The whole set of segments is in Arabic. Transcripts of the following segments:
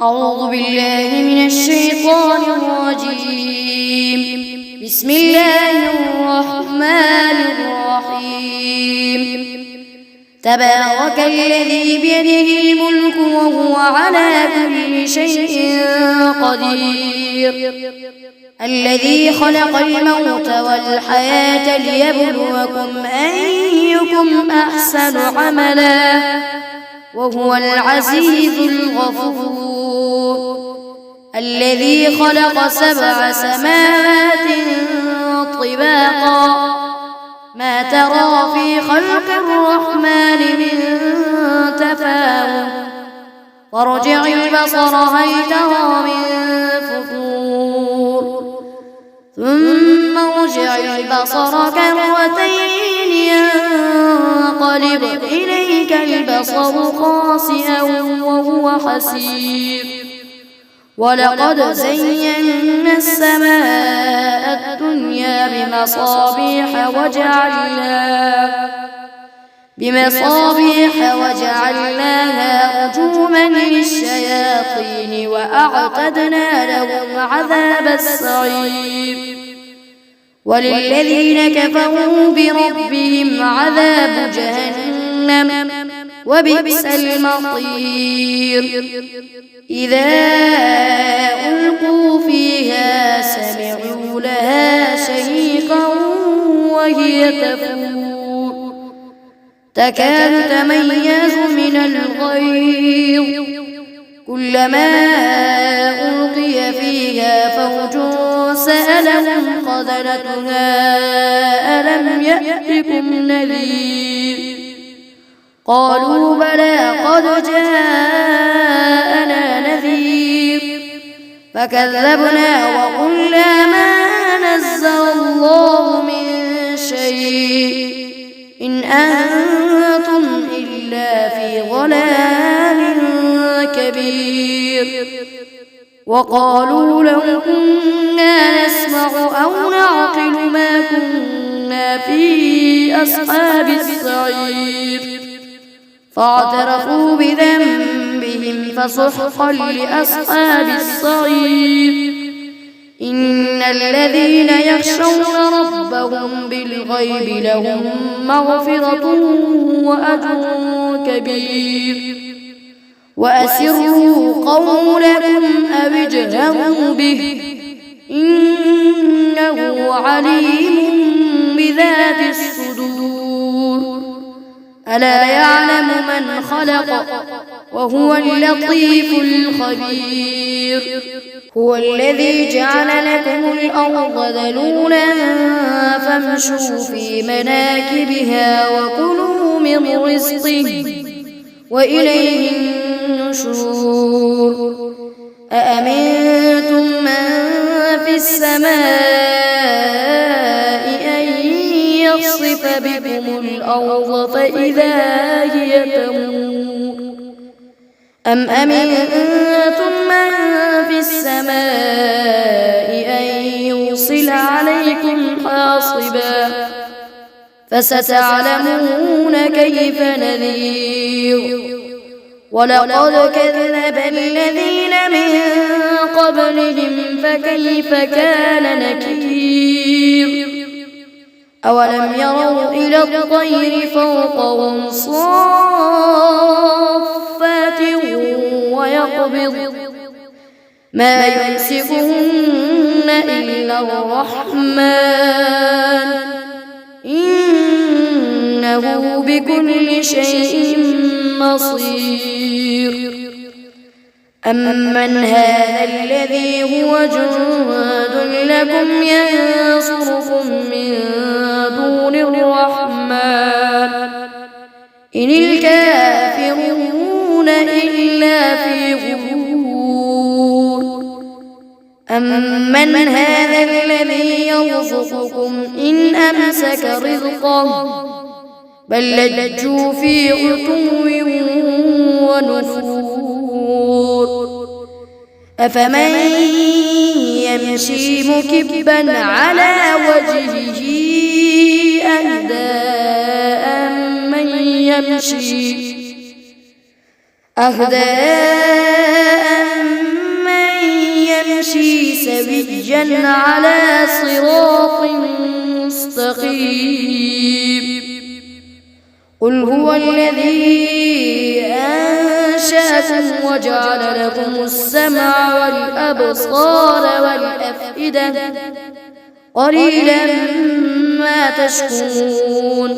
أعوذ بالله من الشيطان الرجيم. بسم الله الرحمن الرحيم. تبارك الذي بيده الملك وهو على كل شيء قدير، الذي خلق الموت والحياة ليبلوكم أيكم أحسن عملا وهو العزيز الغفور، الذي خلق 7 سماوات طباقا ما ترى في خلق الرحمن من تفاوت، وارجع البصر هل ترى من فطور، ثم ارجع البصر كرتين ينقلب إليك البصر خاسئا وهو حسير، ولقد زينا السماء الدنيا بمصابيح وجعلناها رجوما للشياطين وأعتدنا لهم عذاب السعير، وللذين كفروا بربهم عذاب جهنم وبئس المصير. إذا ألقوا فيها سمعوا لها شهيقا وهي تفور تكاد تميز من الغيظ، كلما ألقي فيها فوج سألهم خزنتها ألم يأتكم نذير، قالوا بلى قد جاءنا نذير، فكذبنا وقلنا ما نزل الله من شيء إن أنتم إلا في ضلال كبير، وقالوا لو كنا نسمع أو نعقل ما كنا في أصحاب السعير، فاعترفوا بذنبهم فسحقا لأصحاب السعير. إن الذين يخشون ربهم بالغيب لهم مغفرة وأجر كبير، وأسروا قولكم أو اجهروا به إنه عليم بذات الصدور، ألا يعلم من خلق وهو اللطيف الخبير. هو الذي جعل لكم الأرض ذلولا فامشوا في مناكبها وكلوا من رزقه وإليه النشور. أأمنتم من في السماء أن يخسف بكم الأرض فإذا هي تمور، أم أمنتم من في السماء أن يرسل عليكم حاصبا فستعلمون كيف نذير. ولقد كذب الذين من قبلهم فكيف كان نكير. أولم يروا إلى الطير فوقهم صافات ويقبض ما يمسكهن إلا الرحمن إنه بكل شيء مصير. أمن هذا الذي هو جند لكم ينصركم من دون الرحمن إن الكافرون إلا في غرور. أمن هذا الذي يرزقكم إن أمسك رزقه بل لجوا في عتو ونفور. أفمن يمشي مكبا على وجهه أهدى أمن يمشي سويا على صراط مستقيم. قل هو الذي أنشأكم وجعل لكم السمع والأبصار والأفئدة قليلا ما تشكرون.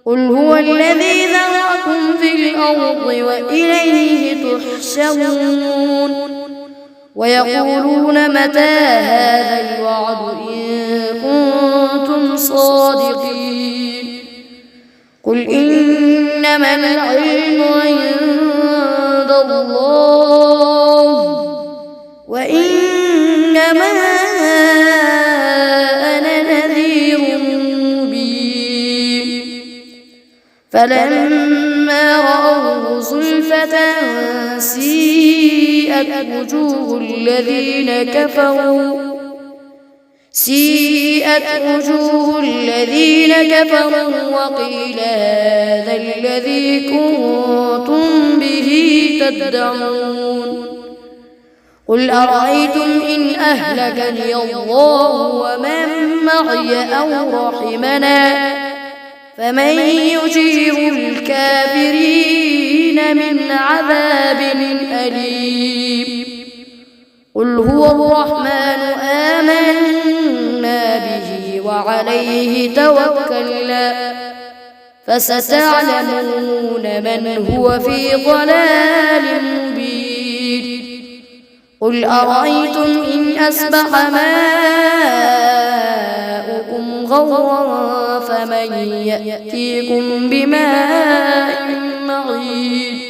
قل هو الذي ذرأكم في الأرض وإليه تحشرون. ويقولون متى هذا الوعد إن كنتم صادقين. قل إنما العلم عند الله وإنما أنا نذير مبين. فلما رأوه زلفة سيئت وجوه الذين كفروا وقيل هذا الذي كنتم به تدعون. قل أرأيتم إن أهلكني الله ومن معي أو رحمنا فمن يجير الكافرين من عذاب أليم. قل هو الرحمن آمنا به وعليه توكلنا فستعلمون من هو في ضلال مبين. قل أرأيتم إن أصبح ماؤكم غورا فمن يأتيكم بماء معين.